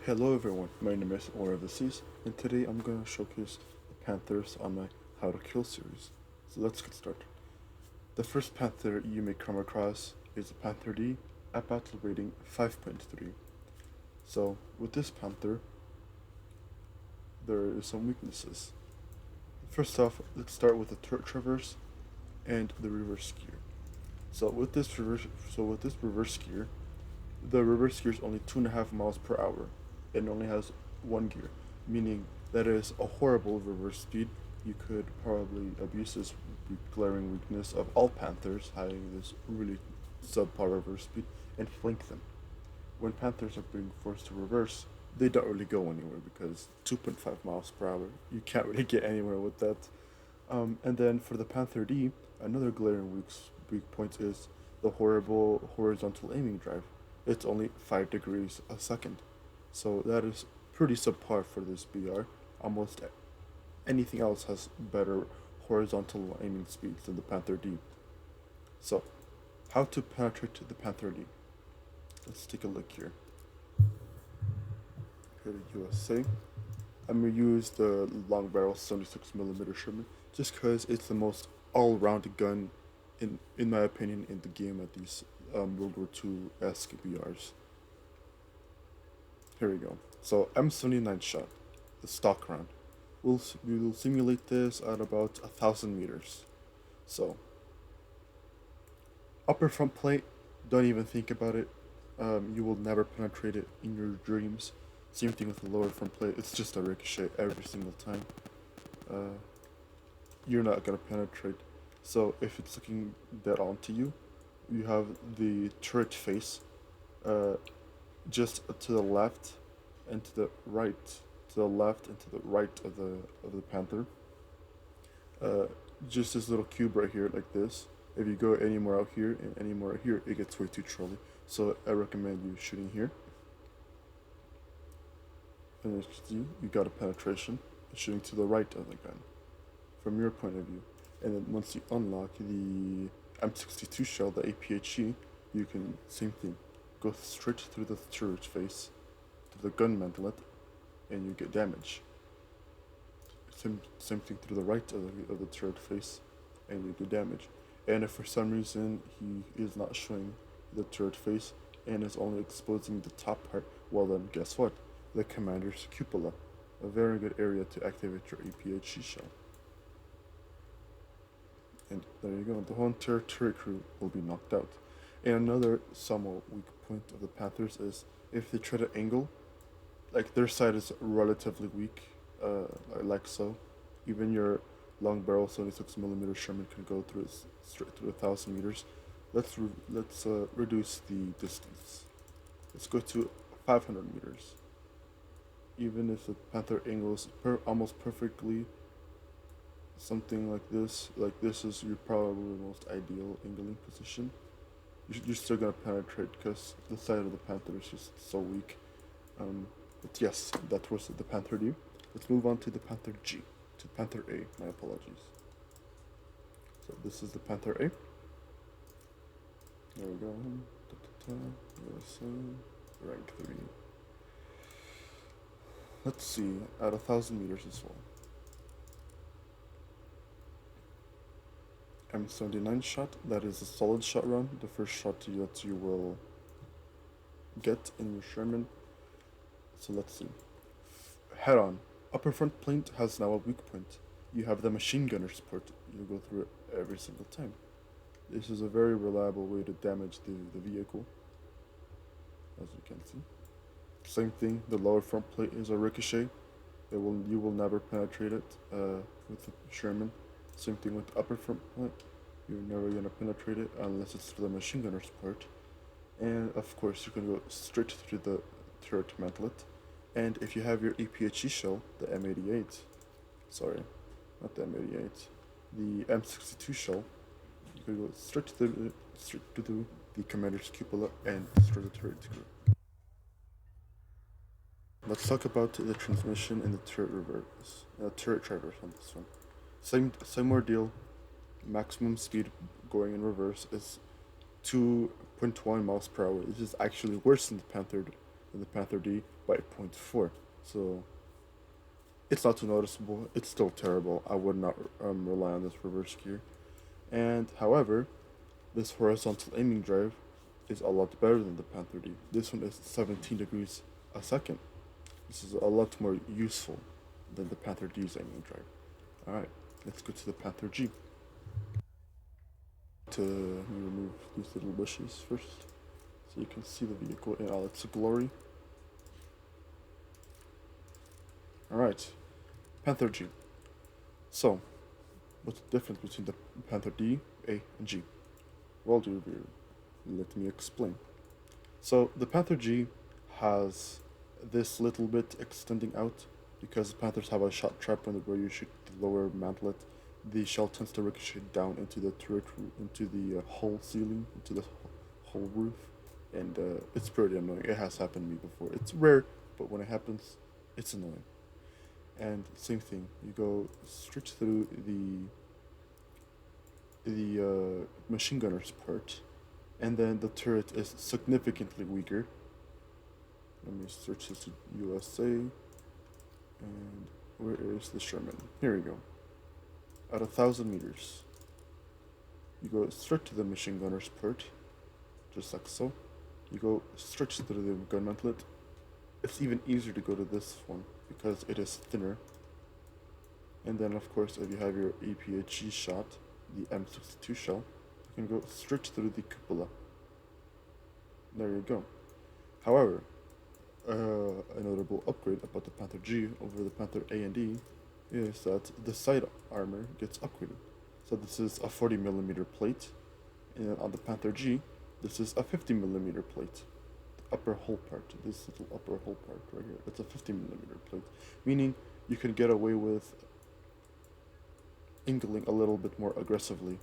Hello everyone, my name is Seas, and today I'm going to showcase the Panthers on my How to Kill series. So let's get started. The first Panther you may come across is a Panther D at battle rating 5.3. So with this Panther, there is some weaknesses. First off, let's start with the turret traverse and the reverse gear. So with this reverse gear, the reverse gear is only 2.5 miles per hour and only has one gear, meaning that is a horrible reverse speed. You could probably abuse this glaring weakness of all Panthers having this really subpar reverse speed and flank them. When Panthers are being forced to reverse, they don't really go anywhere because 2.5 miles per hour, you can't really get anywhere with that. And then for the Panther D, another glaring weak point is the horrible horizontal aiming drive. It's only 5 degrees a second. So that is pretty subpar for this BR. Almost anything else has better horizontal aiming speeds than the Panther D. So, how to penetrate the Panther D? Let's take a look here. Go to USA. I'm gonna use the long barrel 76mm Sherman just because it's the most all-round gun, in my opinion, in the game at these World War II-esque BRs. Here we go. So M79 shot, the stock round. We will simulate this at about 1,000 meters. So upper front plate, don't even think about it. You will never penetrate it in your dreams. Same thing with the lower front plate. It's just a ricochet every single time. Uh, you're not gonna penetrate. So if it's looking dead on to you, you have the turret face, uh, just to the left and to the right, to the left and to the right of the panther. Uh, just this little cube right here, like this. If you go any more out here and any more out here, it gets way too trolly. So I recommend you shooting here. And as you see, you got a penetration, shooting to the right of the gun, from your point of view. And then once you unlock the M62 shell, the ep2, you can, same thing, go straight through the turret face, to the gun mantlet, and you get damage. Same thing through the right of the turret face, and you do damage. And if for some reason he is not showing the turret face and is only exposing the top part, well then guess what? The commander's cupola, a very good area to activate your ep2 shell. And there you go, the whole entire turret crew will be knocked out. And another somewhat weak point of the Panthers is if they try to angle, like their side is relatively weak, like so. Even your long barrel 76mm Sherman can go through straight through 1,000 meters. Let's reduce the distance. Let's go to 500 meters. Even if the Panther angles almost perfectly, something like this is your probably most ideal angling position. You're still gonna penetrate because the side of the Panther is just so weak. But yes, that was the Panther D. Let's move on to the Panther G, to Panther A. My apologies. So this is the Panther A. There we go. USA, rank 3. Let's see, at 1,000 meters as well. M79 shot, that is a solid shot round, the first shot that you will get in your Sherman. So let's see. Head on. Upper front plate has now a weak point. You have the machine gunner support. You go through it every single time. This is a very reliable way to damage the vehicle, as you can see. Same thing, the lower front plate is a ricochet. You will never penetrate it with the Sherman. Same thing with the upper front plate. You're never gonna penetrate it unless it's through the machine gunner support. And of course, you can go straight through the turret mantlet. And if you have your ep2 shell, the M88, sorry, not the M88, the M62 shell, you can go straight to the commander's cupola and destroy the turret group. Let's talk about the transmission and the turret traverse on this one. Same ordeal. Maximum speed going in reverse is 2.1 miles per hour. This is actually worse than than the Panther D by 0.4. So it's not too noticeable. It's still terrible. I would not rely on this reverse gear. And however, this horizontal aiming drive is a lot better than the Panther D. This one is 17 degrees a second. This is a lot more useful than the Panther D's aiming drive. Alright, let's go to the Panther G. To remove these little bushes first, so you can see the vehicle in all its glory. Alright, Panther G. So, what's the difference between the Panther D, A, and G? Well, let me explain. So, the Panther G has this little bit extending out because Panthers have a shot trap where you shoot the lower mantlet. The shell tends to ricochet down into the turret, into the hull ceiling, into the hull roof, and it's pretty annoying. It has happened to me before. It's rare, but when it happens, it's annoying. And same thing, you go straight through the machine gunner's part, and then the turret is significantly weaker. Let me search this to USA, and where is the Sherman? Here we go. At 1,000 meters, you go straight to the machine gunner's part, just like so. You go straight to the gun mantlet. It's even easier to go to this one because it is thinner. And then, of course, if you have your ep2 shot, the M62 shell, you can go straight through the cupola. There you go. However, a notable upgrade about the Panther G over the Panther A and D is that the side armor gets upgraded. So this is a 40mm plate, and on the Panther G, this is a 50mm plate. The upper hull part, this little upper hull part right here, it's a 50mm plate, meaning you can get away with angling a little bit more aggressively,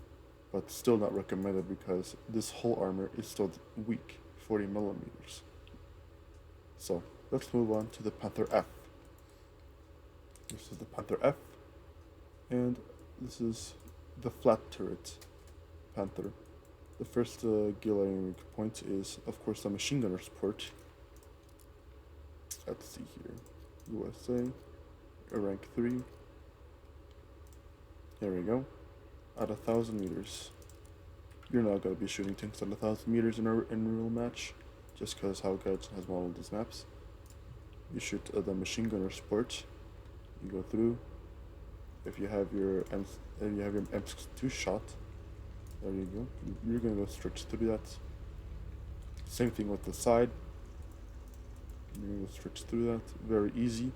but still not recommended because this hull armor is still weak, 40mm. So let's move on to the Panther F. This is the Panther F, and this is the flat turret Panther. The first gallery point is, of course, the machine gunner's port. Let's see here. USA, rank 3. There we go. At 1,000 meters. You're not going to be shooting tanks at 1,000 meters in a real match, just because how Gadget has modeled these maps. You shoot the machine gunner's port. You go through. If you have your M62 shot, there you go. You're gonna go straight through that. Same thing with the side. You're gonna go straight through that. Very easy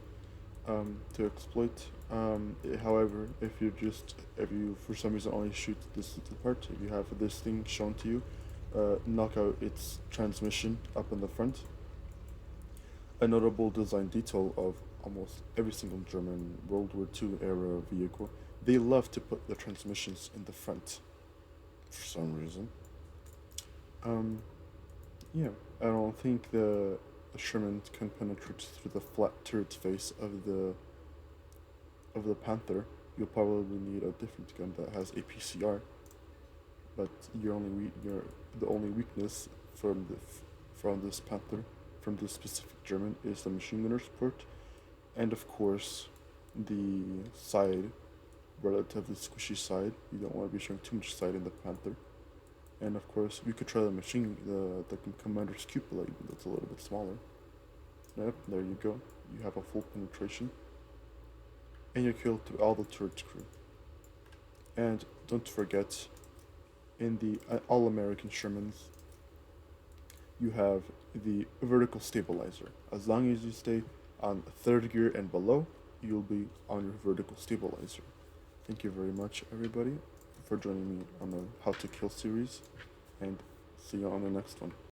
to exploit. However, if you for some reason only shoot this little part, if you have this thing shown to you, knock out its transmission up in the front. A notable design detail of almost every single German World War II era vehicle, they love to put the transmissions in the front for some reason. Yeah, I don't think the Sherman can penetrate through the flat turret face of the Panther. You'll probably need a different gun that has a PCR, but the only weakness from this Panther, from this specific German, is the machine gunner's port, and of course the side, relatively squishy side. You don't want to be showing too much side in the Panther. And of course, we could try the commander's cupola, even though it's a little bit smaller. Yep, there you go. You have a full penetration. And you kill through all the turret crew. And don't forget, in the all-American Shermans, you have the vertical stabilizer. As long as you stay on third gear and below, you'll be on your vertical stabilizer. Thank you very much, everybody, for joining me on the How to Kill series, and see you on the next one.